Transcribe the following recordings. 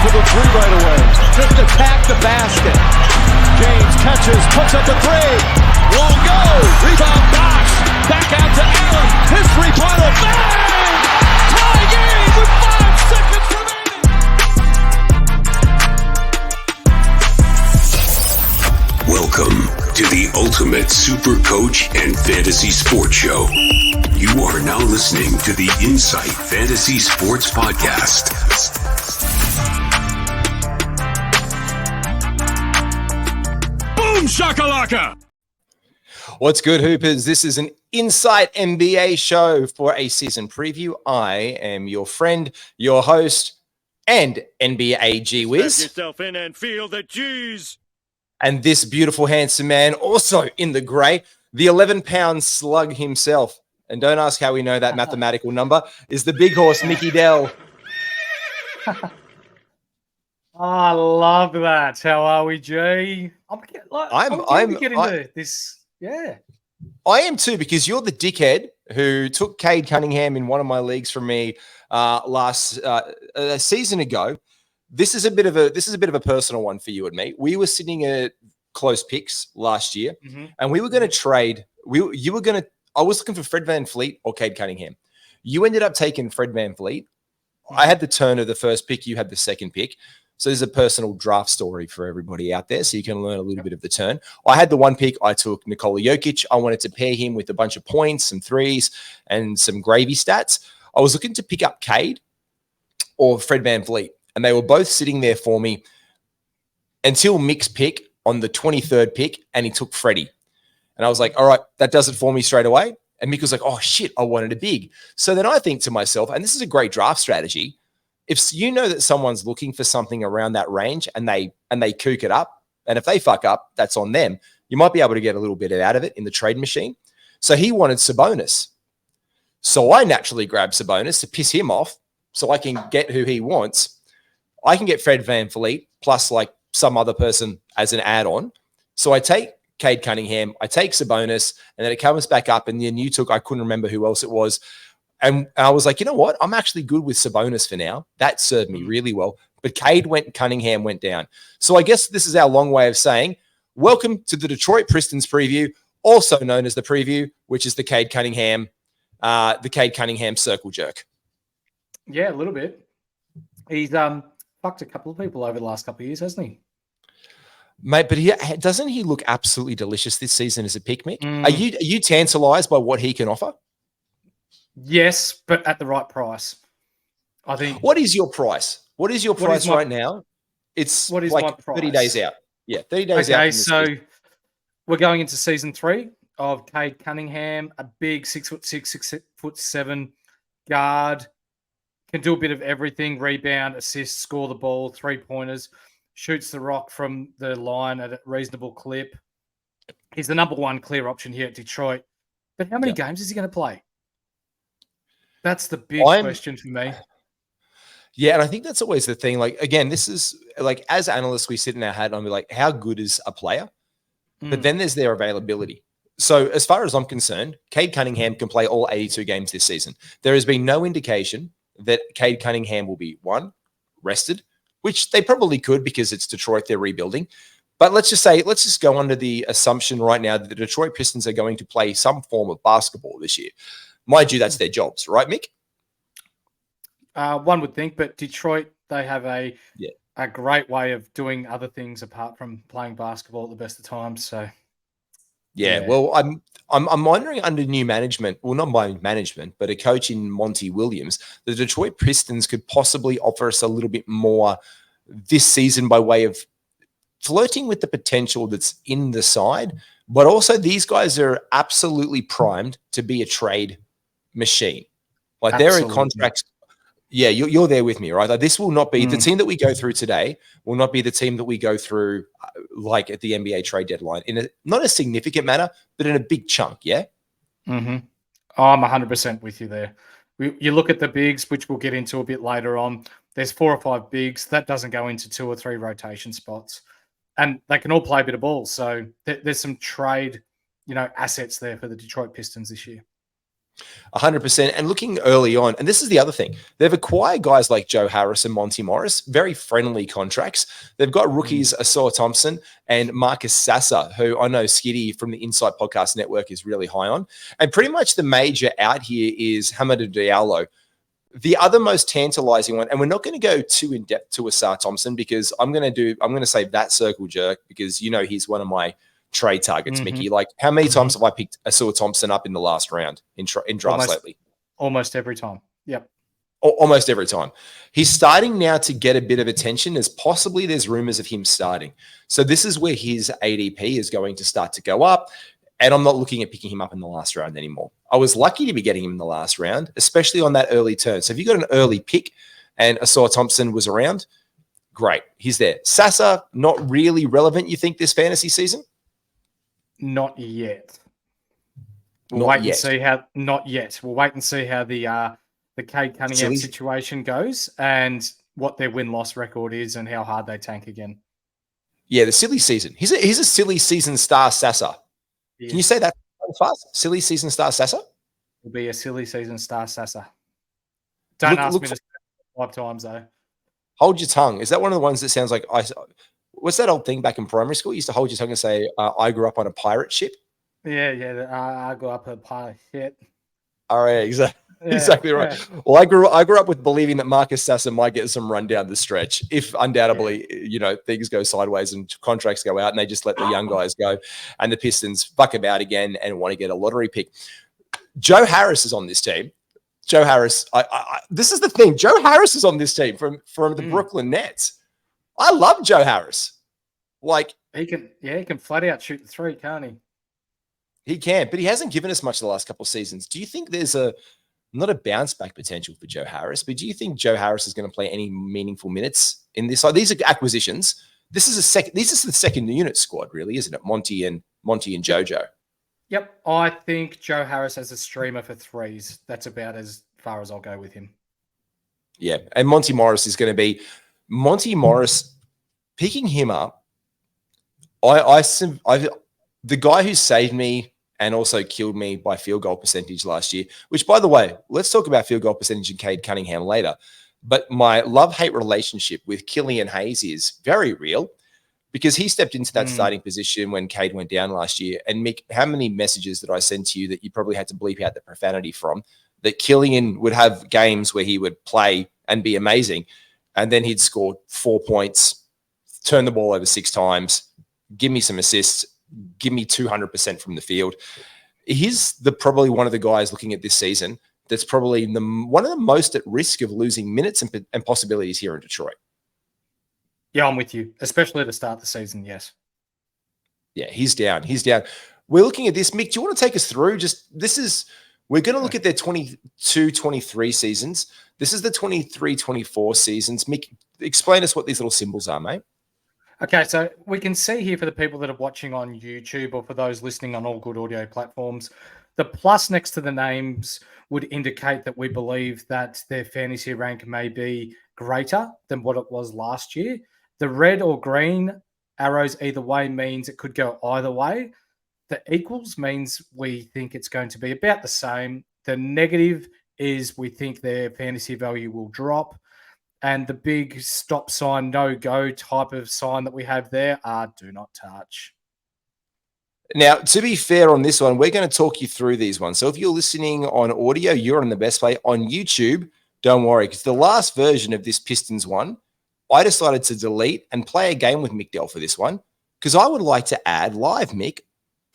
for the three right away. Just attack the basket. James catches, puts up the three. Won't go. Rebound Bosh. Back out to Allen. His three-pointer. Bang! Tie game with 5 seconds remaining. Welcome to the Ultimate Super Coach and Fantasy Sports Show. You are now listening to the Insight Fantasy Sports Podcast. Boom shakalaka! What's good, Hoopers? This is an Insight NBA show for a season preview. I am your friend, your host, and NBA G Wiz. Strap yourself in and feel the G's. And this beautiful, handsome man, also in the grey, the 11-pound slug himself. And don't ask how we know that mathematical number, is the big horse, Mickey Dell. I love that. How are we, G? I'm getting into this. Yeah. I am too, because you're the dickhead who took Cade Cunningham in one of my leagues from me last season ago. This is a bit of a personal one for you and me. We were sitting at close picks last year, and we were going to trade. I was looking for Fred VanVleet or Cade Cunningham. You ended up taking Fred VanVleet. I had the turn of the first pick. You had the second pick. So there's a personal draft story for everybody out there, so you can learn a little bit of the turn. I had the one pick. I took Nikola Jokic. I wanted to pair him with a bunch of points, some threes, and some gravy stats. I was looking to pick up Cade or Fred VanVleet, and they were both sitting there for me until Mick's pick on the 23rd pick, and he took Freddie. And I was like, all right, that does it for me straight away. And Mick was like, oh, shit, I wanted a big. So then I think to myself, and this is a great draft strategy, if you know that someone's looking for something around that range and they kook it up, and if they fuck up, that's on them. You might be able to get a little bit out of it in the trade machine. So he wanted Sabonis. So I naturally grabbed Sabonis to piss him off so I can get who he wants. I can get Fred VanVleet plus like some other person as an add-on. So I take Cade Cunningham, I take Sabonis, and then it comes back up, and then you took, I couldn't remember who else it was. And I was like, you know what? I'm actually good with Sabonis for now. That served me really well. But Cade went, Cunningham went down. So I guess this is our long way of saying, welcome to the Detroit Pistons preview, also known as the preview, which is the Cade Cunningham circle jerk. Yeah, a little bit. He's fucked a couple of people over the last couple of years, hasn't he? Mate, but doesn't he look absolutely delicious this season as a pick, Mick? Are you tantalized by what he can offer? Yes, but at the right price. I think. What is your price? What is your price right now? It's what is like my price? 30 days out. Yeah, 30 days out. Okay, so we're going into season 3 of Cade Cunningham, a big 6'6", 6'7" guard, can do a bit of everything: rebound, assist, score the ball, 3-pointers. Shoots the rock from the line at a reasonable clip. He's the number one clear option here at Detroit. But how many games is he going to play? That's the big question for me. Yeah, and I think that's always the thing. Like, again, this is like, as analysts, we sit in our head and be like, how good is a player? But then there's their availability. So as far as I'm concerned, Cade Cunningham can play all 82 games this season. There has been no indication that Cade Cunningham will be, one, rested, which they probably could because it's Detroit, they're rebuilding. But let's just go under the assumption right now that the Detroit Pistons are going to play some form of basketball this year. Mind you, that's their jobs, right, Mick? One would think, but Detroit, they have a great way of doing other things apart from playing basketball at the best of times. So, yeah. Well, I'm wondering under new management, well, not by management, but a coach in Monty WIlliams, the Detroit Pistons could possibly offer us a little bit more this season by way of flirting with the potential that's in the side. But also, these guys are absolutely primed to be a trade machine. Like they're in contracts. Yeah, you're there with me, right? Like this will not be the team that we go through today. Will not be the team that we go through like at the NBA trade deadline in not a significant manner, but in a big chunk. Yeah. Mm-hmm. Oh, I'm 100% with you there. You look at the bigs, which we'll get into a bit later on. There's 4 or 5 bigs that doesn't go into 2 or 3 rotation spots, and they can all play a bit of ball. So there's some trade, assets there for the Detroit Pistons this year. 100%. And looking early on, and this is the other thing, they've acquired guys like Joe Harris and Monty Morris, very friendly contracts. They've got rookies Asor Thompson and Marcus Sasser, who I know Skiddy from the Insight Podcast Network is really high on. And pretty much the major out here is Hamidou Diallo. The other most tantalizing one, and we're not going to go too in depth to Asar Thompson because I'm going to save that circle jerk because he's one of my trade targets, Mickey. Like, how many times have I picked Asar Thompson up in the last round in drafts lately? Almost every time. Yep. Almost every time. He's starting now to get a bit of attention as possibly there's rumors of him starting. So this is where his ADP is going to start to go up. And I'm not looking at picking him up in the last round anymore. I was lucky to be getting him in the last round, especially on that early turn. So if you got an early pick and Asar Thompson was around, great. He's there. Sasser, not really relevant, you think, this fantasy season? Not yet. We'll wait and see how the Cade Cunningham situation goes and what their win-loss record is and how hard they tank again. Yeah, the silly season. He's a silly season star Sasser. Yeah. Can you say that fast? Silly season star Sasser? Will be a silly season star Sasser. Don't ask me to say it 5 times though. Hold your tongue. Is that one of the ones that sounds like what's that old thing back in primary school? You used to hold your tongue and say, I grew up on a pirate ship. Yeah. I grew up on a pirate ship. All right, exactly right. Yeah. Well, I grew up with believing that Marcus Sasser might get some run down the stretch if undoubtedly, things go sideways and contracts go out and they just let the young guys go and the Pistons fuck about again and want to get a lottery pick. Joe Harris is on this team. Joe Harris, this is the thing. Joe Harris is on this team from the Brooklyn Nets. I love Joe Harris. Like he can flat out shoot the three, can't he? He can, but he hasn't given us much the last couple of seasons. Do you think there's not a bounce back potential for Joe Harris, but do you think Joe Harris is going to play any meaningful minutes in this? Like, these are acquisitions. This is the second unit squad, really, isn't it? Monty and JoJo. Yep. I think Joe Harris as a streamer for threes. That's about as far as I'll go with him. Yeah. And Monty Morris is going to be Monty Morris picking him up. The guy who saved me and also killed me by field goal percentage last year, which, by the way, let's talk about field goal percentage and Cade Cunningham later. But my love-hate relationship with Killian Hayes is very real because he stepped into that starting position when Cade went down last year. And Mick, how many messages did I send to you that you probably had to bleep out the profanity from, that Killian would have games where he would play and be amazing, and then he'd score 4 points, turn the ball over 6 times, give me some assists, give me 200% from the field. He's probably one of the guys looking at this season that's probably one of the most at risk of losing minutes and possibilities here in Detroit. Yeah, I'm with you, especially at the start of the season, yes. Yeah, he's down. We're looking at this. Mick, do you want to take us through we're going to look at their 22-23 seasons. This is the 23-24 seasons. Mick, explain us what these little symbols are, mate. Okay, so we can see here for the people that are watching on YouTube or for those listening on all good audio platforms, the plus next to the names would indicate that we believe that their fantasy rank may be greater than what it was last year. The red or green arrows either way means it could go either way. The equals means we think it's going to be about the same. The negative is we think their fantasy value will drop. And the big stop sign, no-go type of sign that we have there are do not touch. Now, to be fair on this one, we're going to talk you through these ones. So if you're listening on audio, you're on the best play. On YouTube, don't worry, because the last version of this Pistons one, I decided to delete and play a game with Mick Dell for this one because I would like to add live, Mick,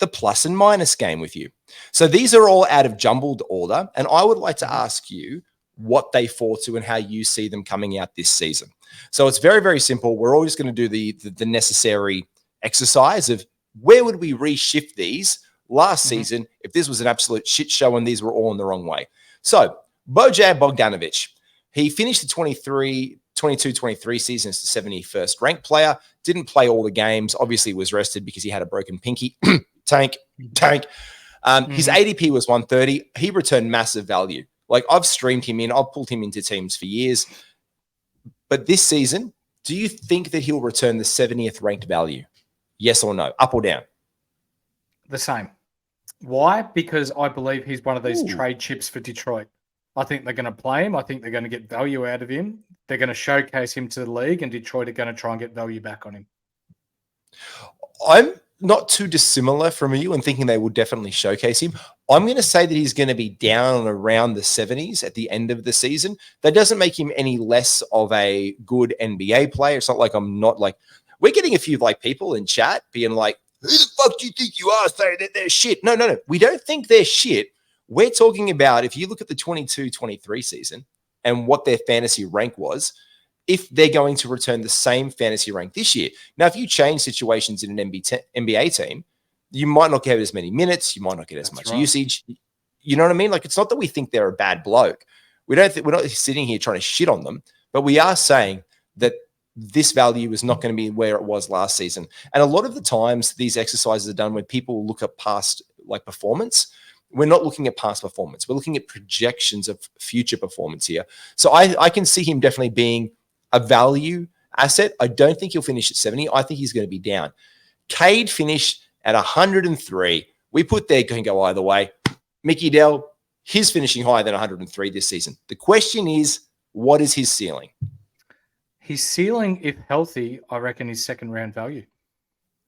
the plus and minus game with you. So these are all out of jumbled order, and I would like to ask you what they fall to and how you see them coming out this season. So it's very, very simple. We're always going to do the necessary exercise of where would we reshift these last season if this was an absolute shit show and these were all in the wrong way. So Bojan Bogdanovic, he finished the 22-23 season as the 71st ranked player, didn't play all the games, obviously was rested because he had a broken pinky. Tank. His ADP was 130. He returned massive value. Like, I've streamed him in. I've pulled him into teams for years. But this season, do you think that he'll return the 70th ranked value? Yes or no? Up or down? The same. Why? Because I believe he's one of these trade chips for Detroit. I think they're going to play him. I think they're going to get value out of him. They're going to showcase him to the league, and Detroit are going to try and get value back on him. I'm not too dissimilar from you and thinking they will definitely showcase him. I'm going to say that he's going to be down around the 70s at the end of the season. That doesn't make him any less of a good NBA player. It's not like I'm not like, we're getting a few like people in chat being like, who the fuck do you think you are saying that they're shit? No. We don't think they're shit. We're talking about, if you look at the 22-23 season and what their fantasy rank was, if they're going to return the same fantasy rank this year. Now, if you change situations in an NBA team, you might not get as many minutes. You might not get as much usage. You know what I mean? Like, it's not that we think they're a bad bloke. We're not sitting here trying to shit on them, but we are saying that this value is not going to be where it was last season. And a lot of the times these exercises are done when people look at past like performance. We're not looking at past performance. We're looking at projections of future performance here. So I can see him definitely being a value asset. I don't think he'll finish at 70. I think he's going to be down. Cade finished at 103. We put there can go either way. Mickey Dell, he's finishing higher than 103 this season. The question is, what is his ceiling? His ceiling, if healthy, I reckon is second round value.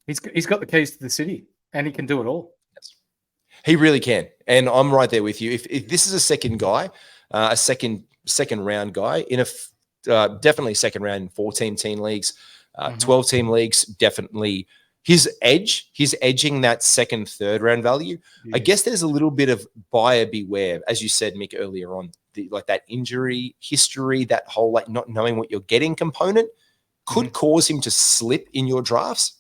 He's got the keys to the city, and he can do it all. Yes. He really can. And I'm right there with you. If this is a second guy, a second round guy in a definitely second round in 14-team leagues, 12-team leagues, definitely he's edging that second, third round value. Yes. I guess there's a little bit of buyer beware, as you said, Mick, earlier on, like that injury history, that whole like not knowing what you're getting component could cause him to slip in your drafts.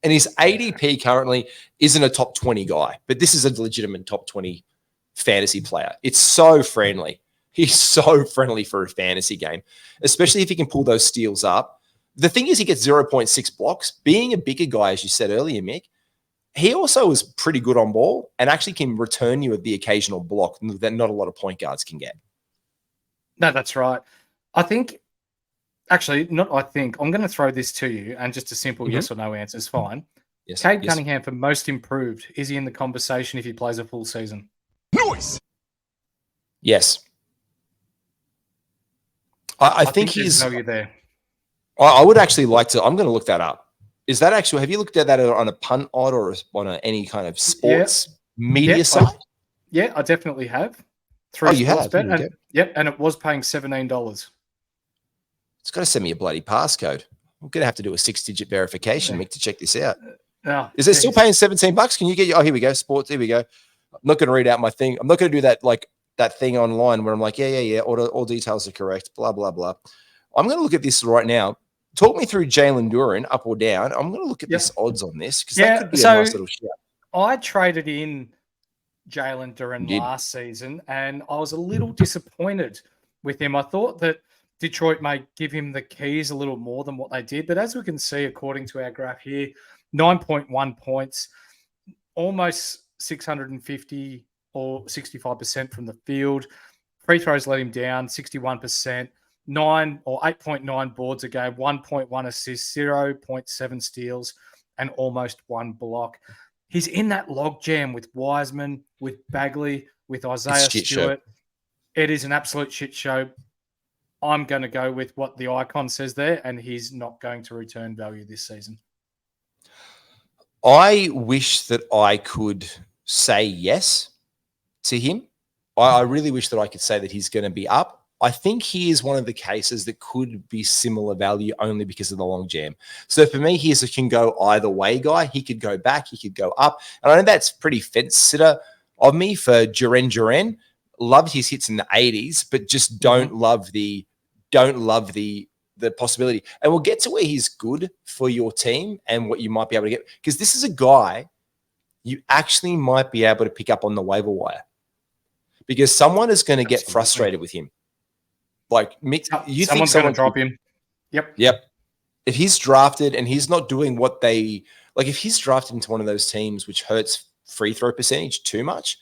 And his ADP currently isn't a top 20 guy, but this is a legitimate top 20 fantasy player. It's so friendly. He's so friendly for a fantasy game, especially if he can pull those steals up. The thing is, he gets 0.6 blocks. Being a bigger guy, as you said earlier, Mick, he also is pretty good on ball and actually can return you the occasional block that not a lot of point guards can get. No, that's right. I'm going to throw this to you, and just a simple yes or no answer is fine. Yes, Cade Cunningham for most improved. Is he in the conversation if he plays a full season? Nice. Yes. I think he's value there. I would actually like to. I'm going to look that up. Is that actually? Have you looked at that on a punt odd or on any kind of sports media site? I definitely have. You have. And it was paying $17. It's got to send me a bloody passcode. I'm going to have to do a 6-digit verification, Mick, to check this out. Is it still paying $17? Can you get? Oh, here we go. Sports. Here we go. I'm not going to read out my thing. I'm not going to do that like that thing online where I'm like, yeah. All details are correct. Blah blah blah. I'm going to look at this right now. Talk me through Jalen Duren, up or down. I'm going to look at this odds on this because that could be a nice little shout. I traded in Jalen Duren last season, and I was a little disappointed with him. I thought that Detroit may give him the keys a little more than what they did, but as we can see, according to our graph here, 9.1 points, almost 650 or 65% from the field. Free throws let him down, 61%. 8.9 boards a game, 1.1 assists, 0.7 steals, and almost 1 block. He's in that log jam with Wiseman, with Bagley, with Isaiah Stewart. It is an absolute shit show. I'm going to go with what the icon says there, and he's not going to return value this season. I wish that I could say yes to him. I really wish that I could say that he's going to be up. I think he is one of the cases that could be similar value only because of the long jam. So for me, he can go either way guy. He could go back. He could go up. And I know that's pretty fence sitter of me for Duren. Loved his hits in the 80s, but just don't love the possibility. And we'll get to where he's good for your team and what you might be able to get. Because this is a guy you actually might be able to pick up on the waiver wire. Because someone is going to get frustrated with him. Like, Mick, you think someone's going to drop him? Yep. If he's drafted and he's not doing what they like, if he's drafted into one of those teams which hurts free throw percentage too much,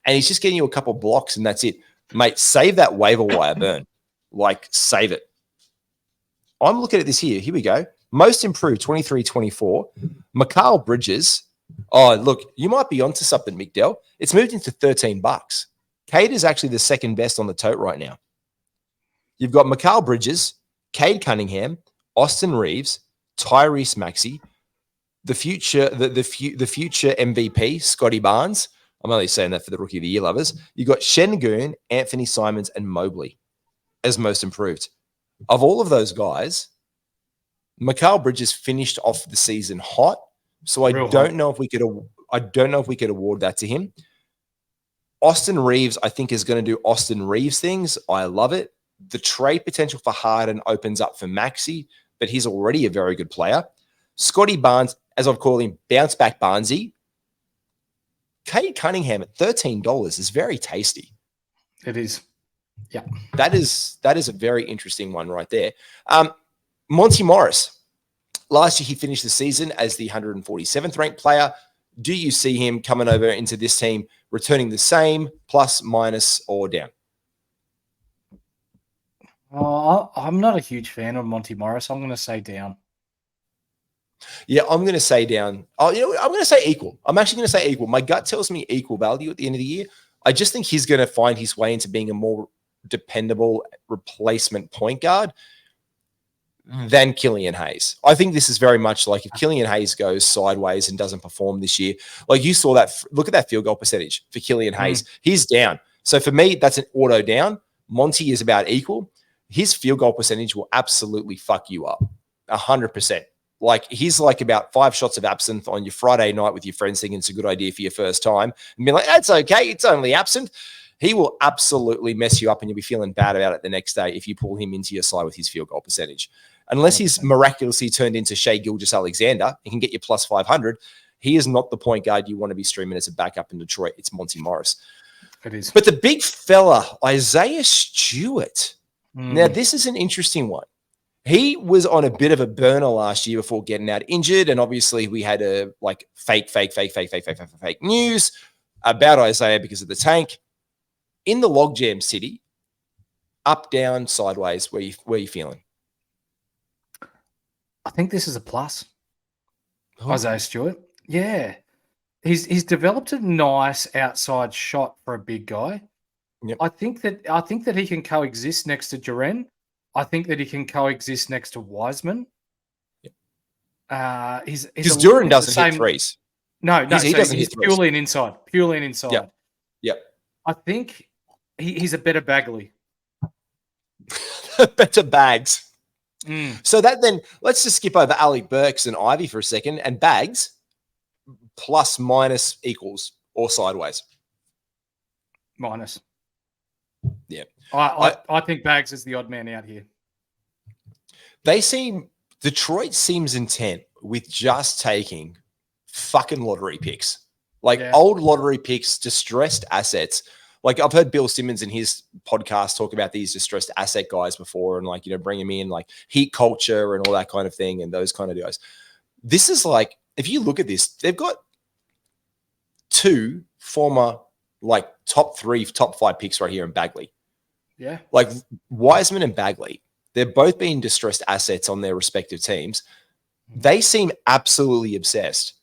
and he's just getting you a couple blocks and that's it, mate, save that waiver wire burn. Like, save it. I'm looking at this here. Here we go. Most improved 23-24. Mikal Bridges Oh, look, you might be onto something, Mick Dell. It's moved into $13. Cade is actually the second best on the tote right now. You've got Mikal Bridges, Cade Cunningham, Austin Reeves, Tyrese Maxey, the future MVP, Scotty Barnes. I'm only saying that for the Rookie of the Year lovers. You've got Şengün, Anthony Simons, and Mobley as most improved. Of all of those guys, Mikal Bridges finished off the season hot, so I don't know if we could award that to him. Austin Reeves, I think, is going to do Austin Reeves things. I love it. The trade potential for Harden opens up for Maxey, but he's already a very good player. Scotty Barnes, as I've called him, bounce back Barnesy. Cade Cunningham at $13 is very tasty. It is. Yeah. That is a very interesting one right there. Monty Morris. Last year, he finished the season as the 147th ranked player. Do you see him coming over into this team, returning the same, plus, minus, or down? I'm not a huge fan of Monty Morris. I'm going to say down. Yeah, I'm going to say down. Oh, you know what? I'm going to say equal. I'm actually going to say equal. My gut tells me equal value at the end of the year. I just think he's going to find his way into being a more dependable replacement point guard than Killian Hayes. I think this is very much like if Killian Hayes goes sideways and doesn't perform this year, like you saw that, look at that field goal percentage for Killian Hayes. He's down. So for me, that's an auto down. Monty is about equal. His field goal percentage will absolutely fuck you up 100%. Like he's like about 5 shots of absinthe on your Friday night with your friends thinking it's a good idea for your first time and be like, that's okay. It's only absinthe. He will absolutely mess you up and you'll be feeling bad about it the next day if you pull him into your side with his field goal percentage. Unless he's miraculously turned into Shai Gilgeous-Alexander and can get you plus 500, he is not the point guard you want to be streaming as a backup in Detroit. It's Monty Morris. It is. But the big fella, Isaiah Stewart. Now, this is an interesting one. He was on a bit of a burner last year before getting out injured. And obviously we had a like fake news about Isaiah because of the tank. In the logjam city, up, down, sideways, where you feeling? I think this is a plus. Isaiah Stewart. Yeah. He's developed a nice outside shot for a big guy. Yep. I think that he can coexist next to Jaren. I think that he can coexist next to Wiseman. Yep. Because Duran doesn't hit threes. No, he doesn't hit threes. Purely an inside. Yep. I think he's a better Bagley. Better bags. So that then, let's just skip over Alec Burks and Ivey for a second. And Bags, plus, minus, equals, or sideways? Minus. Yeah. I think Bags is the odd man out here. Detroit seems intent with just taking fucking lottery picks. Like old lottery picks, distressed assets. Like I've heard Bill Simmons in his podcast talk about these distressed asset guys before and like, you know, bring them in like heat culture and all that kind of thing and those kind of guys. This is like, if you look at this, they've got 2 former like top 3, top 5 picks right here in Bagley. Yeah. Like Wiseman and Bagley, they're both being distressed assets on their respective teams. They seem absolutely obsessed.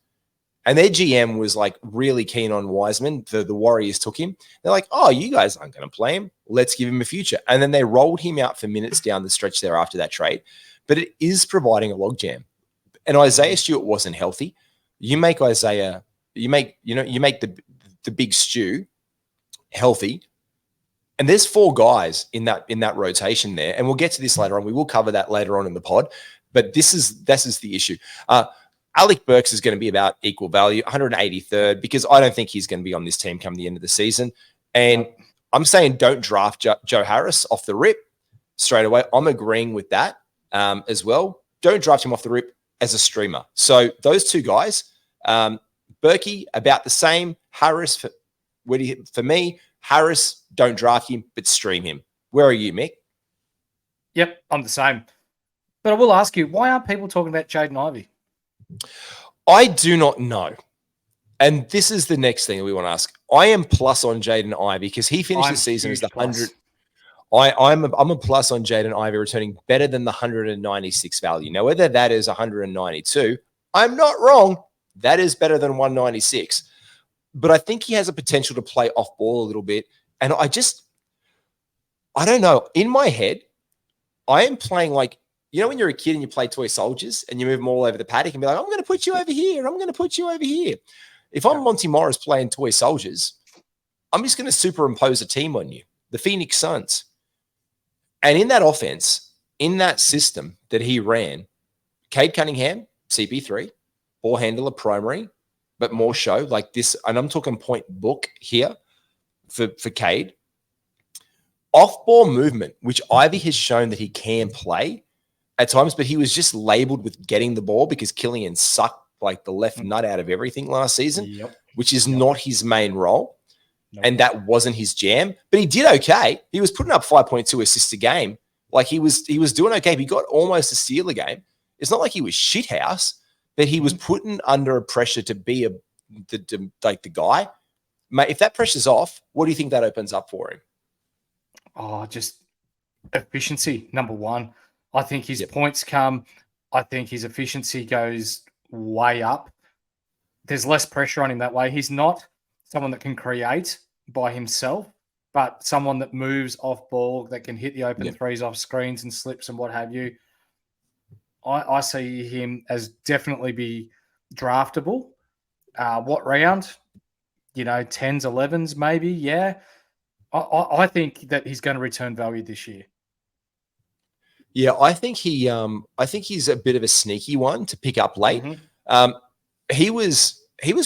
And their GM was like really keen on Wiseman. The Warriors took him. They're like, oh, you guys aren't going to play him. Let's give him a future. And then they rolled him out for minutes down the stretch there after that trade. But it is providing a logjam. And Isaiah Stewart wasn't healthy. You make the big stew healthy. And there's 4 guys in that rotation there. And we'll get to this later on. We will cover that later on in the pod. But this is the issue. Alec Burks is going to be about equal value, 183rd, because I don't think he's going to be on this team come the end of the season. And I'm saying don't draft Joe Harris off the rip straight away. I'm agreeing with that as well. Don't draft him off the rip as a streamer. So those 2 guys, Berkey, about the same. Harris, for me, Harris, don't draft him, but stream him. Where are you, Mick? Yep, I'm the same. But I will ask you, why aren't people talking about Jaden Ivey? I do not know. And this is the next thing that we want to ask. I am plus on Jaden Ivey because he finished the season as the 100. I'm a plus on Jaden Ivey returning better than the 196 value. Now, whether that is 192, I'm not wrong. That is better than 196. But I think he has a potential to play off ball a little bit. And I don't know. In my head, I am playing like, when you're a kid and you play toy soldiers and you move them all over the paddock and be like, I'm going to put you over here. I'm going to put you over here. If I'm Monty Morris playing toy soldiers, I'm just going to superimpose a team on you, the Phoenix Suns. And in that offense, in that system that he ran, Cade Cunningham, CP3, ball handler, primary, but more show like this. And I'm talking point book here for Cade. Off-ball movement, which Ivey has shown that he can play at times, but he was just labeled with getting the ball because Killian sucked like the left nut out of everything last season, which is not his main role. And that wasn't his jam, but he did okay. He was putting up 5.2 assists a game. Like he was doing okay. He got almost a steal a game. It's not like he was shithouse, but he was putting under a pressure to be the guy. Mate, if that pressure's off, what do you think that opens up for him? Oh, just efficiency, number one. I think his points come. I think his efficiency goes way up. There's less pressure on him that way. He's not someone that can create by himself, but someone that moves off ball, that can hit the open threes off screens and slips and what have you. I see him as definitely be draftable. What round? 10s, 11s, maybe. Yeah. I think that he's going to return value this year. Yeah, I think he's a bit of a sneaky one to pick up late. He was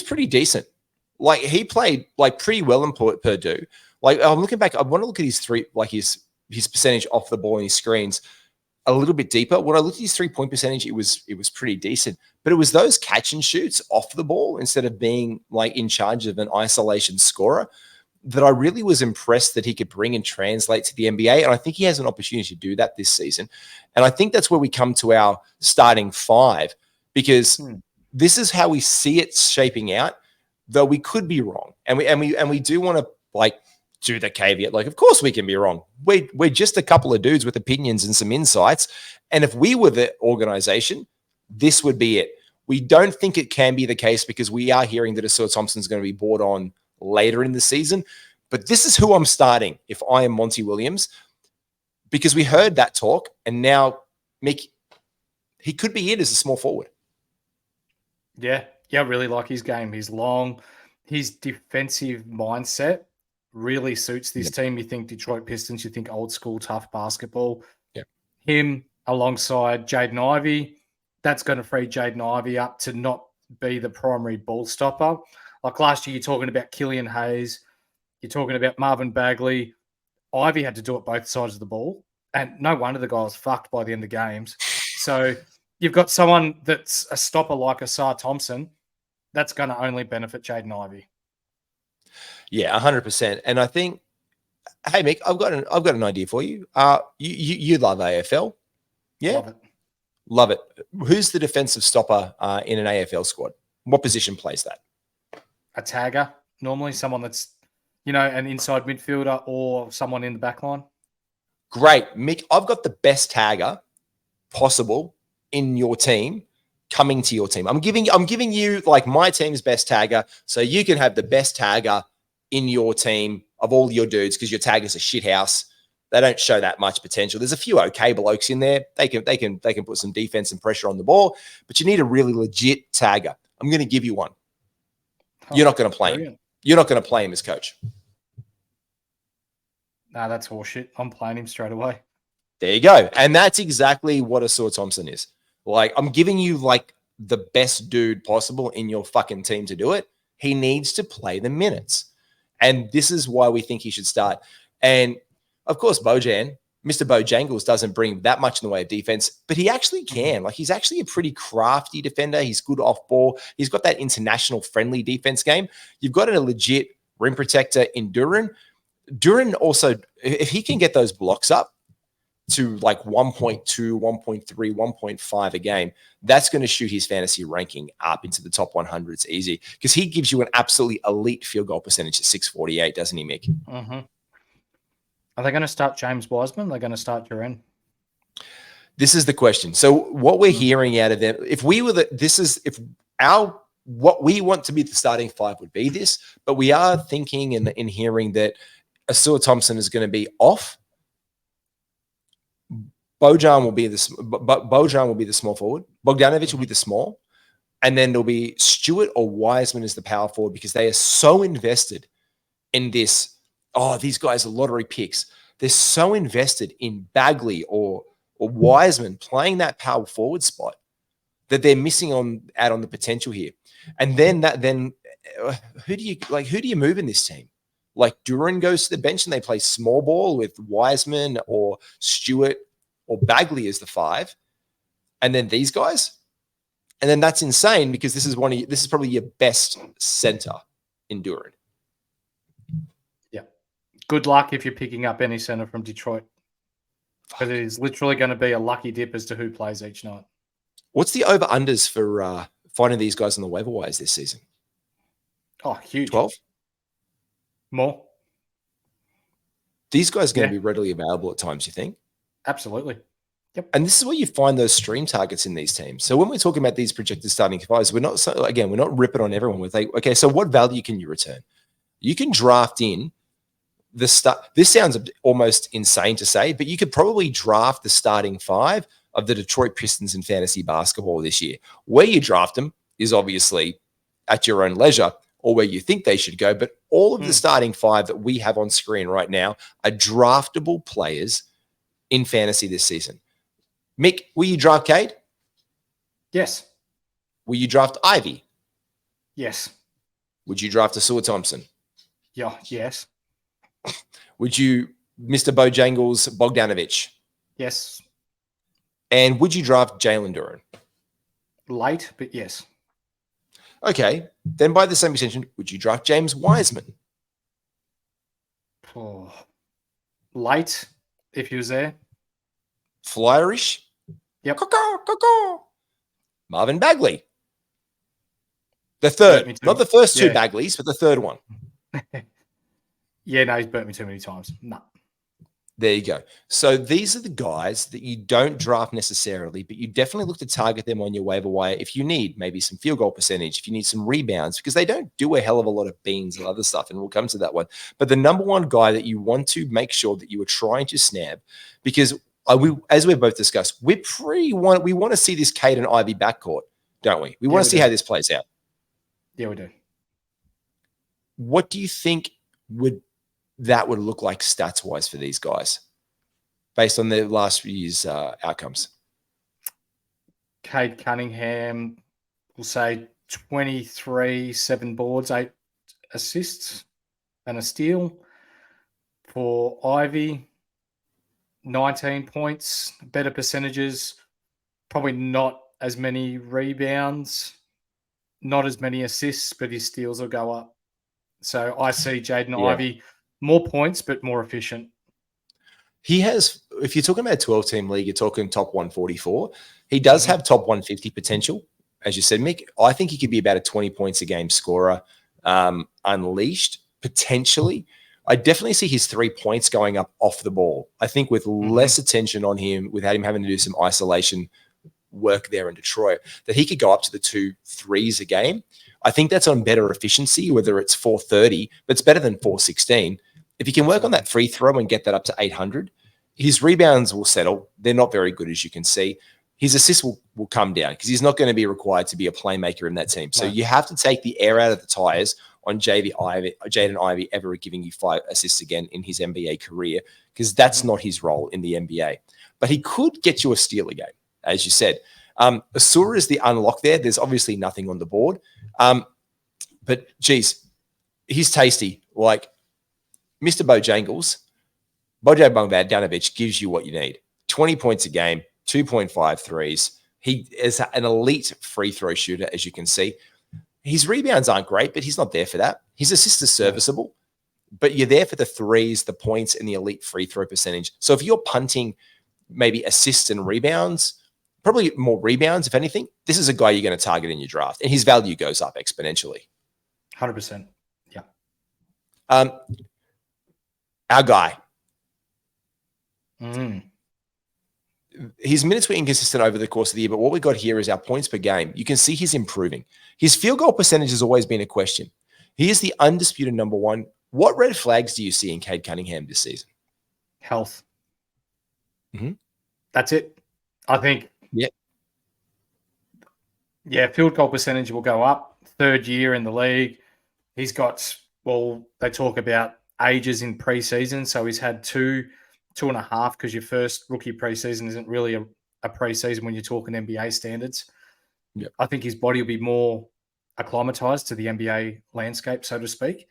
pretty decent. Like he played like pretty well in Purdue. Like I'm looking back, I want to look at his his percentage off the ball and his screens a little bit deeper. When I looked at his 3-point percentage, it was pretty decent. But it was those catch and shoots off the ball instead of being like in charge of an isolation scorer that I really was impressed that he could bring and translate to the NBA. And I think he has an opportunity to do that this season. And I think that's where we come to our starting five, because this is how we see it shaping out, though we could be wrong. And we do want to like do the caveat. Like, of course we can be wrong. We're just a couple of dudes with opinions and some insights. And if we were the organization, this would be it. We don't think it can be the case because we are hearing that Asur Thompson's going to be brought on later in the season. But this is who I'm starting if I am Monty WIlliams, because we heard that talk and now Mick, he could be in as a small forward. Yeah, I really like his game. He's long. His defensive mindset really suits this team. You think Detroit Pistons, you think old school tough basketball. Yeah. Him alongside Jaden Ivey, that's going to free Jaden Ivey up to not be the primary ball stopper. Like last year, you're talking about Killian Hayes. You're talking about Marvin Bagley. Ivey had to do it both sides of the ball. And no wonder the guy was fucked by the end of games. So you've got someone that's a stopper like Asur Thompson. That's going to only benefit Jaden Ivey. Yeah, 100%. And I think, hey, Mick, I've got an idea for you. You love AFL. Yeah? Love it. Who's the defensive stopper in an AFL squad? What position plays that? A tagger, normally someone that's, an inside midfielder or someone in the back line. Great. Mick, I've got the best tagger possible in your team coming to your team. I'm giving you like my team's best tagger so you can have the best tagger in your team of all your dudes, because your taggers are shithouse. They don't show that much potential. There's a few okay blokes in there. They can put some defense and pressure on the ball, but you need a really legit tagger. I'm going to give you one. You're not going to play him. You're not going to play him as coach. Nah, that's horseshit. I'm playing him straight away. There you go. And that's exactly what Asur Thompson is. Like, I'm giving you like the best dude possible in your fucking team to do it. He needs to play the minutes. And this is why we think he should start. And of course, Mr. Bojangles doesn't bring that much in the way of defense, but he actually can. Like, he's actually a pretty crafty defender. He's good off ball. He's got that international friendly defense game. You've got a legit rim protector in Duran. Duran also, if he can get those blocks up to like 1.2, 1.3, 1.5 a game, that's going to shoot his fantasy ranking up into the top 100. It's easy because he gives you an absolutely elite field goal percentage at 648, doesn't he, Mick? Mm-hmm. Are they going to start James Wiseman? Are they going to start Duran? This is the question. So what we're hearing out of them, if our what we want to be the starting five would be this, but we are thinking in hearing that Asua Thompson is going to be off. Bojan will be the small forward. Bogdanovic will be the small. And then there'll be Stewart or Wiseman as the power forward because they are so invested in this. Oh, these guys are lottery picks. They're so invested in Bagley or Wiseman playing that power forward spot that they're missing out on the potential here. And then who do you move in this team? Like Duran goes to the bench and they play small ball with Wiseman or Stewart or Bagley as the five, and then these guys, and then that's insane because this is probably your best center in Duran. Yeah, good luck if you're picking up any center from Detroit, because it is literally going to be a lucky dip as to who plays each night. What's the over unders for finding these guys on the waiver wires this season? Oh, huge. 12 more. These guys are going to be readily available at times, you think? Absolutely. Yep. And this is where you find those stream targets in these teams. So when we're talking about these projected starting fives, we're not ripping on everyone. We're like, okay, so what value can you return? You can draft in the start. This sounds almost insane to say, but you could probably draft the starting five of the Detroit Pistons in fantasy basketball this year. Where you draft them is obviously at your own leisure or where you think they should go. But all of the starting five that we have on screen right now are draftable players in fantasy this season. Mick, will you draft Cade? Yes. Will you draft Ivey? Yes. Would you draft Asua Thompson? Yeah. Yes. Would you, Mr. Bojangles Bogdanovic? Yes. And would you draft Jalen Duran? Late, but yes. Okay. Then by the same extension, would you draft James Wiseman? Oh. Late, if he was there. Flyerish? Yep. Caw. Marvin Bagley. The third. Not the first two Bagleys, but the third one. Yeah, no, he's burnt me too many times. No. There you go. So these are the guys that you don't draft necessarily, but you definitely look to target them on your waiver wire if you need maybe some field goal percentage, if you need some rebounds, because they don't do a hell of a lot of beans and other stuff, and we'll come to that one. But the number one guy that you want to make sure that you are trying to snap, because as we've both discussed, we want to see this Cade and Ivey backcourt, don't we? We want to see how this plays out. Yeah, we do. What do you think would look like stats-wise for these guys based on their last few years' outcomes? Cade Cunningham, we'll say 23, 7 boards, 8 assists, and a steal. For Ivey, 19 points, better percentages, probably not as many rebounds, not as many assists, but his steals will go up. So I see Jaden Ivey more points, but more efficient. He has, if you're talking about a 12-team league, you're talking top 144. He does have top 150 potential. As you said, Mick, I think he could be about a 20 points a game scorer unleashed, potentially. I definitely see his 3 points going up off the ball. I think with less attention on him, without him having to do some isolation work there in Detroit, that he could go up to the 2 threes a game. I think that's on better efficiency, whether it's 430, but it's better than 416. If you can work on that free throw and get that up to 800, his rebounds will settle. They're not very good, as you can see. His assists will come down because he's not going to be required to be a playmaker in that team. So you have to take the air out of the tires on Jaden Ivey ever giving you 5 assists again in his NBA career, because that's not his role in the NBA. But he could get you a steal again, as you said. Asura is the unlock there. There's obviously nothing on the board. But geez, he's tasty. Like Mr. Bojangles, Bojan Bogdanovic gives you what you need. 20 points a game, 2.5 threes. He is an elite free throw shooter, as you can see. His rebounds aren't great, but he's not there for that. His assists are serviceable, but you're there for the threes, the points, and the elite free throw percentage. So if you're punting maybe assists and rebounds, probably more rebounds, if anything, this is a guy you're going to target in your draft, and his value goes up exponentially. 100%. Yeah. Our guy. his minutes were inconsistent over the course of the year, but what we got here is our points per game. You can see he's improving. His field goal percentage has always been a question. He is the undisputed number one. What red flags do you see in Cade Cunningham this season? Health. Mm-hmm. That's it. I think. Yeah, field goal percentage will go up. Third year in the league. He's got, well, they talk about ages in preseason. So he's had 2.5, because your first rookie preseason isn't really a preseason when you're talking NBA standards. Yep. I think his body will be more acclimatized to the NBA landscape, so to speak.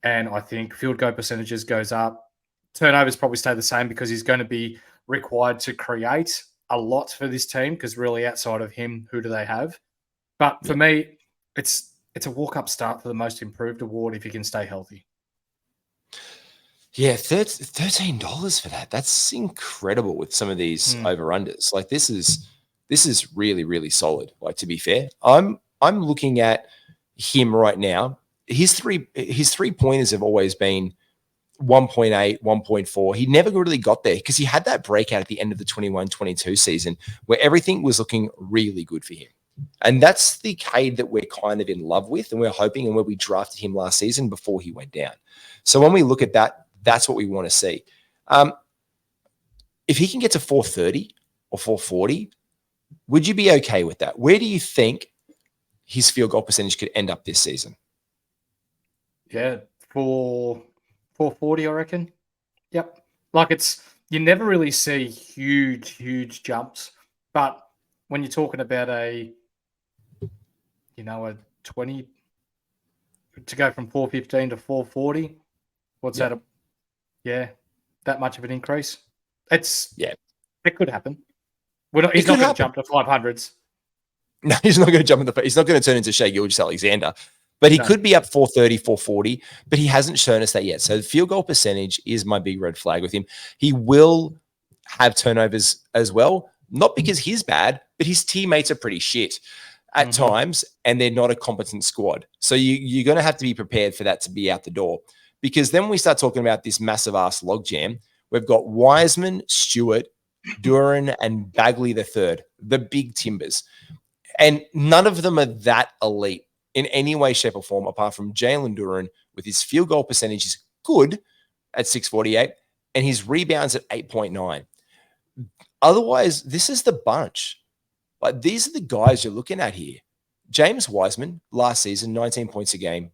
And I think field goal percentages goes up. Turnovers probably stay the same because he's going to be required to create a lot for this team, because really outside of him, who do they have? But for me, it's a walk-up start for the most improved award if he can stay healthy. Yeah, $13 for that. That's incredible with some of these over-unders. Like this is really, really solid. Like, to be fair, I'm looking at him right now. His three-pointers have always been 1.8, 1.4. He never really got there because he had that breakout at the end of the 21-22 season where everything was looking really good for him. And that's the Cade that we're kind of in love with, and we're hoping, and where we drafted him last season before he went down. So when we look at that, that's what we want to see. If he can get to 430 or 440, would you be okay with that? Where do you think his field goal percentage could end up this season? Yeah, 440, I reckon. Yep. Like, you never really see huge jumps, but when you're talking about a 20 to go from 415 to 440, what's that? That much of an increase. It could happen. He's not going to jump to 500s. No, he's not going to jump he's not going to turn into Shai Gilgeous-Alexander. But he could be up 430, 440, but he hasn't shown us that yet. So the field goal percentage is my big red flag with him. He will have turnovers as well, not because he's bad, but his teammates are pretty shit at times, and they're not a competent squad. So you're going to have to be prepared for that to be out the door, because then we start talking about this massive ass logjam. We've got Wiseman, Stewart, Duran, and Bagley III, the big timbers. And none of them are that elite in any way, shape, or form, apart from Jalen Duran, with his field goal percentage is good at 648 and his rebounds at 8.9. Otherwise, this is the bunch. Like, these are the guys you're looking at here. James Wiseman, last season, 19 points a game,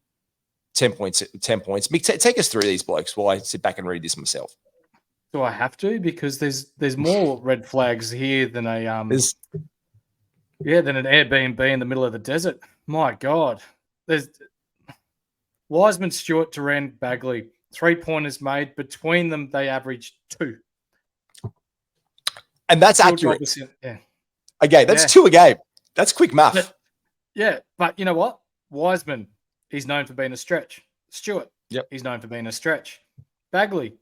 10 points. Mick, take us through these blokes while I sit back and read this myself. Do I have to? Because there's more red flags here than than an Airbnb in the middle of the desert. My God. There's Wiseman, Stewart, Duran, Bagley. 3-pointers made. Between them, they averaged 2. And that's accurate. Yeah. Okay, that's 2 a game. That's quick math. But you know what? Wiseman, he's known for being a stretch. Stewart, he's known for being a stretch. Bagley,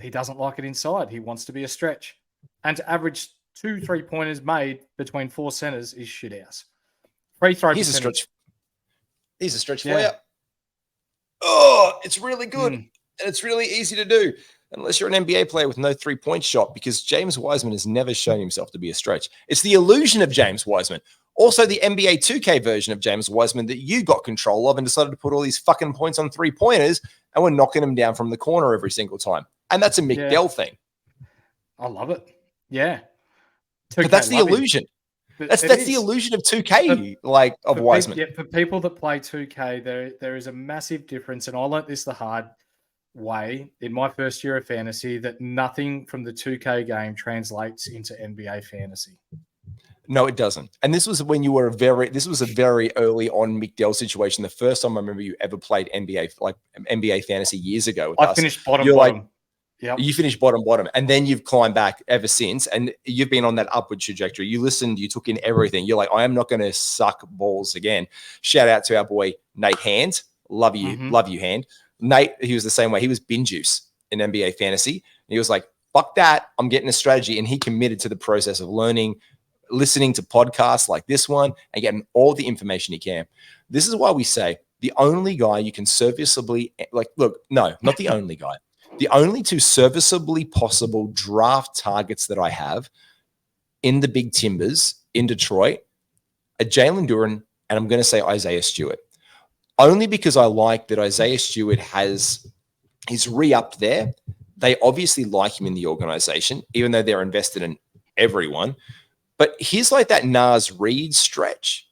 he doesn't like it inside. He wants to be a stretch. And to average 2 3-pointers made between 4 centers is shit house. Free throw percentage. He's a stretch for you. Oh, it's really good. And it's really easy to do, unless you're an NBA player with no 3-point shot, because James Wiseman has never shown himself to be a stretch. It's the illusion of James Wiseman. Also, the NBA 2K version of James Wiseman that you got control of and decided to put all these fucking points on 3-pointers, and we're knocking them down from the corner every single time. And that's a Mick Dell thing. I love it. Yeah. But that's the illusion. That's the illusion of 2K, of Wiseman. For people that play 2K, there is a massive difference, and I learnt this the hard way in my first year of fantasy, that nothing from the 2K game translates into NBA fantasy. No, it doesn't. And this was when you were this was a very early on Mick Dell situation. The first time I remember you ever played NBA fantasy years ago with us. I finished bottom. Yep. You finished bottom, and then you've climbed back ever since, and you've been on that upward trajectory. You listened, you took in everything. You're like, I am not going to suck balls again. Shout out to our boy Nate Hand. Love you, Hand. Nate, he was the same way. He was bin juice in NBA fantasy. And he was like, fuck that, I'm getting a strategy, and he committed to the process of learning, listening to podcasts like this one, and getting all the information he can. This is why we say the only guy you can serviceably, not the only guy. The only two serviceably possible draft targets that I have in the big timbers in Detroit are Jalen Duren, and I'm going to say Isaiah Stewart. Only because I like that Isaiah Stewart he's re-upped there. They obviously like him in the organization, even though they're invested in everyone. But he's like that Nas Reed stretch.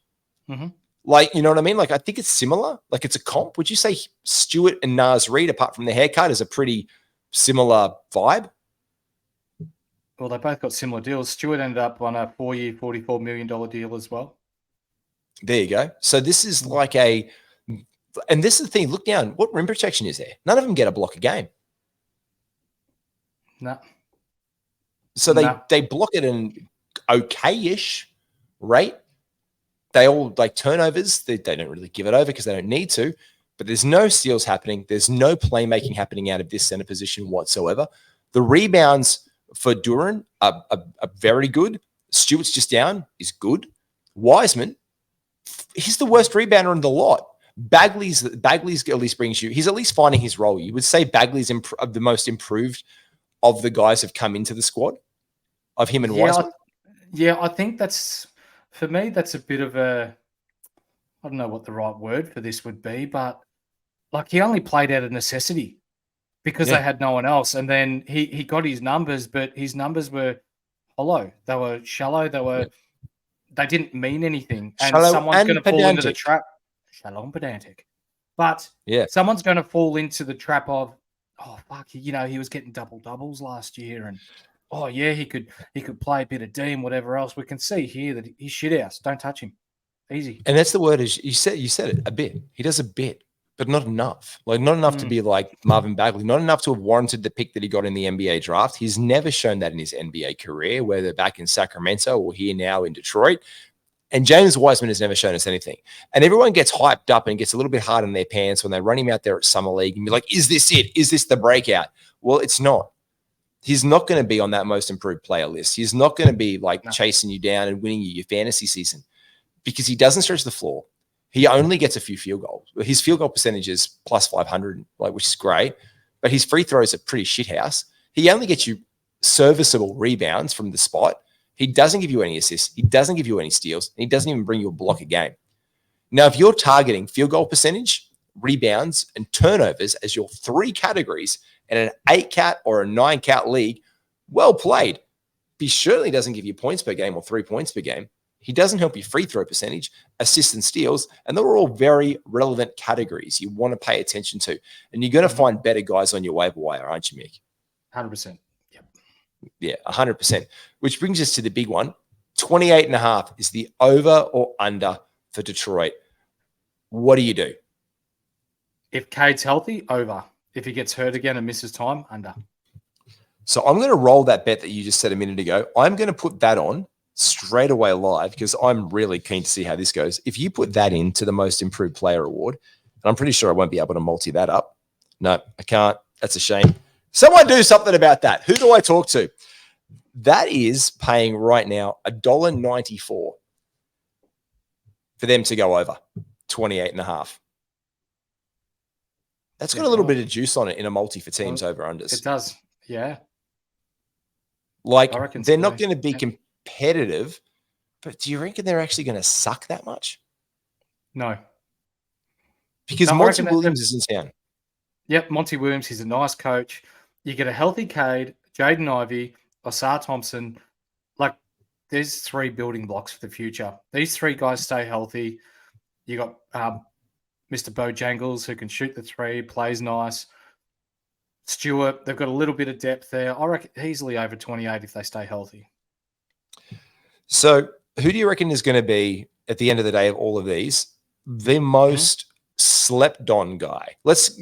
Mm-hmm. Like, you know what I mean? Like, I think it's similar. Like, it's a comp. Would you say Stewart and Nas Reed, apart from the haircut, is a pretty similar vibe? Well, they both got similar deals. Stewart ended up on a 4-year, $44 million deal as well. There you go. So this is like and this is the thing. Look down. What rim protection is there? None of them get a block a game. No. So they block it an okay-ish rate. They all like turnovers. They don't really give it over because they don't need to. But there's no steals happening. There's no playmaking happening out of this center position whatsoever. The rebounds for Duren are very good. Stewart's just down is good. Wiseman, he's the worst rebounder in the lot. Bagley's at least brings you. He's at least finding his role. You would say Bagley's the most improved of the guys who've come into the squad of him and Wiseman. I think that's, for me, that's a bit of I don't know what the right word for this would be, but like he only played out of necessity because they had no one else. And then he got his numbers, but his numbers were hollow. They were shallow. They didn't mean anything. And Shallow someone's going to fall into the pedantic. trap. Shallow and pedantic. But someone's going to fall into the trap of, oh, fuck, he was getting double-doubles last year. And, oh, yeah, he could play a bit of D and whatever else. We can see here that he's shit house. Don't touch him. Easy. And that's the word. Is you said it, a bit. He does a bit, but not enough. Like, not enough to be like Marvin Bagley. Not enough to have warranted the pick that he got in the NBA draft. He's never shown that in his NBA career, whether back in Sacramento or here now in Detroit. And James Wiseman has never shown us anything. And everyone gets hyped up and gets a little bit hard in their pants when they run him out there at Summer League and be like, is this it? Is this the breakout? Well, it's not. He's not going to be on that most improved player list. He's not going to be like chasing you down and winning you your fantasy season because he doesn't stretch the floor. He only gets a few field goals. His field goal percentage is plus 500, which is great, but his free throws are pretty shit house. He only gets you serviceable rebounds from the spot. He doesn't give you any assists. He doesn't give you any steals. And he doesn't even bring you a block a game. Now, if you're targeting field goal percentage, rebounds, and turnovers as your three categories in an 8-cat or a 9-cat league, well played. He certainly doesn't give you points per game or 3 points per game. He doesn't help you free throw percentage, assists and steals, and they're all very relevant categories you want to pay attention to. And you're going to find better guys on your waiver wire, aren't you, Mick? 100%. Yeah, 100%. Which brings us to the big one. 28.5 is the over or under for Detroit. What do you do? If Cade's healthy, over. If he gets hurt again and misses time, under. So I'm going to roll that bet that you just said a minute ago. I'm going to put that on straight away live because I'm really keen to see how this goes. If you put that into the most improved player award, and I'm pretty sure I won't be able to multi that up. No, I can't. That's a shame. Someone do something about that. Who do I talk to? That is paying right now $1.94 for them to go over 28.5. That's got a little bit of juice on it in a multi for teams over unders. It does. Yeah. Like they're not going to be competitive, but do you reckon they're actually going to suck that much? No. Because Monty WIlliams is in town. Yep, Monty WIlliams, he's a nice coach. You get a healthy Cade, Jaden Ivey, Osar Thompson. Like, there's 3 building blocks for the future. These 3 guys stay healthy. You got Mr. Bojangles, who can shoot the 3, plays nice. Stewart, they've got a little bit of depth there. I reckon easily over 28 if they stay healthy. So who do you reckon is going to be, at the end of the day of all of these, the most slept on guy?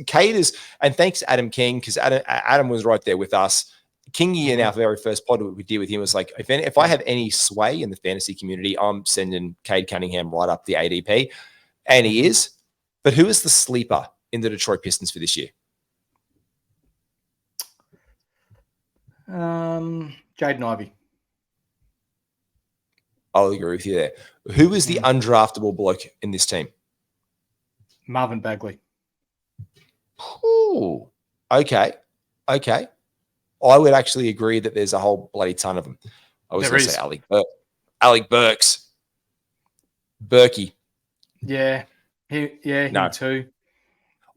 Cade is, and thanks Adam King, because Adam was right there with us. Kingy in our very first pod we did with him was like, if I have any sway in the fantasy community, I'm sending Cade Cunningham right up the ADP, and he is. But who is the sleeper in the Detroit Pistons for this year? Jaden Ivey. I'll agree with you there. Who is the undraftable bloke in this team? Marvin Bagley. Ooh, okay. Okay. I would actually agree that there's a whole bloody ton of them. I was There going to is. say Alec Burks. Berkey. Yeah. Him No. too.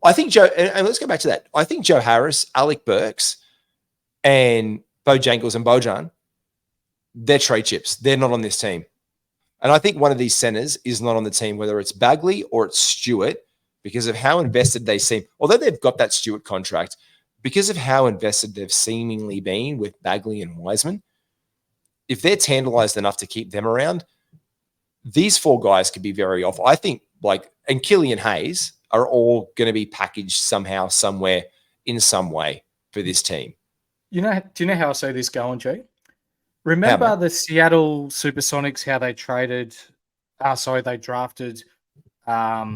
I think Joe, and let's go back to that. I think Joe Harris, Alec Burks, and Bojangles and Bojan, they're trade chips. They're not on this team. And I think one of these centers is not on the team, whether it's Bagley or it's Stewart, because of how invested they seem. Although they've got that Stewart contract, because of how invested they've seemingly been with Bagley and Wiseman, if they're tantalized enough to keep them around, these four guys could be very off. I think and Killian Hayes are all going to be packaged somehow, somewhere, in some way for this team. Do you know how I see this going, G? Remember the Seattle Supersonics, how they they drafted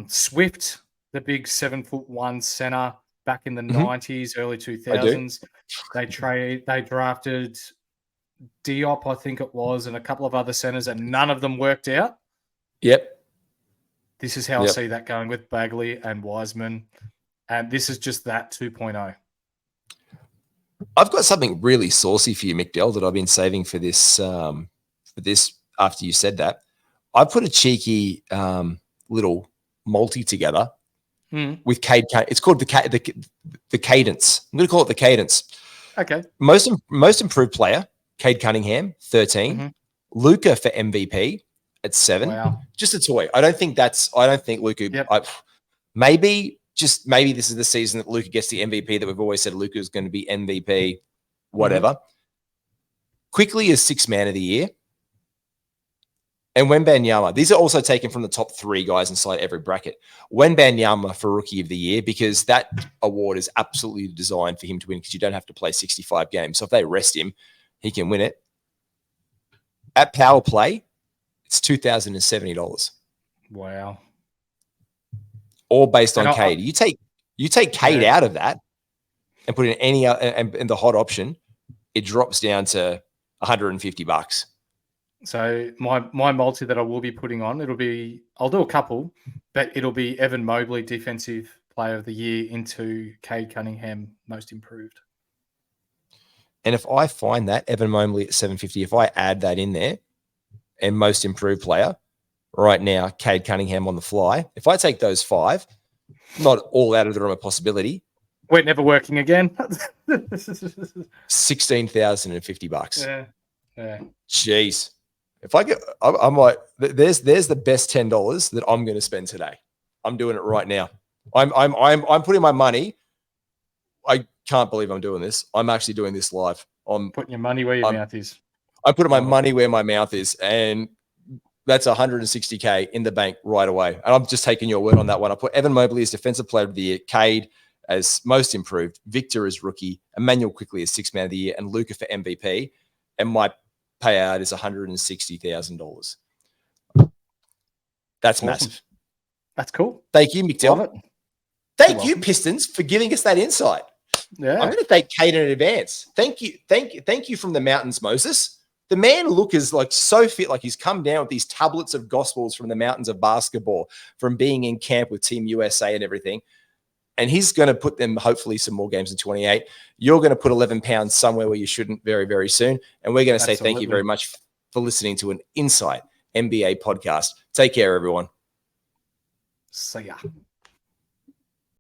Swift, the big 7'1" center back in the 90s, early 2000s. They drafted Diop, I think it was, and a couple of other centers, and none of them worked out. Yep. This is how I see that going with Bagley and Wiseman. And this is just that 2.0. I've got something really saucy for you, McDell, that I've been saving for this. After you said that, I put a cheeky little multi together with Cade. It's called the Cadence. I'm going to call it the Cadence. Okay. Most improved player, Cade Cunningham, 13. Luka for MVP at 7. Wow. Just a toy. I don't think Luka. Yep. Maybe this is the season that Luka gets the MVP that we've always said Luka is going to be MVP, whatever. Quickly is 6th man of the year. And Wembanyama, these are also taken from the top 3 guys inside every bracket. Wembanyama for Rookie of the Year, because that award is absolutely designed for him to win, because you don't have to play 65 games. So if they rest him, he can win it. At power play, it's $2,070. Wow. All based on Cade. You take Cade out of that and put in any and the hot option, it drops down to $150. So my multi that I will be putting on, I'll do a couple, but it'll be Evan Mobley, Defensive Player of the Year, into Cade Cunningham, Most Improved. And if I find that Evan Mobley at 750, if I add that in there and Most Improved Player right now, Cade Cunningham on the fly, if I take those 5, not all out of the realm of possibility. We're never working again. $16,050. Yeah. Jeez. If I get, I'm like, there's the best $10 that I'm going to spend today. I'm doing it right now. I'm putting my money. I can't believe I'm doing this. I'm actually doing this live. I'm putting your money where your mouth is. I'm putting my money where my mouth is, and that's $160K in the bank right away. And I'm just taking your word on that one. I put Evan Mobley as Defensive Player of the Year, Cade as Most Improved, Victor as Rookie, Emmanuel Quickley as 6th Man of the Year, and Luka for MVP. And my payout is $160,000. That's awesome. Massive. That's cool. Thank you, McDill. Thank you, Pistons, for giving us that insight. Yeah. I'm going to thank Cade in advance. Thank you from the mountains, Moses. The man is like so fit, like he's come down with these tablets of gospels from the mountains of basketball, from being in camp with Team USA and everything. And he's going to put them, hopefully, some more games in 28. You're going to put 11 pounds somewhere where you shouldn't very, very soon. And we're going to say thank you very much for listening to an Insight NBA podcast. Take care, everyone. See ya.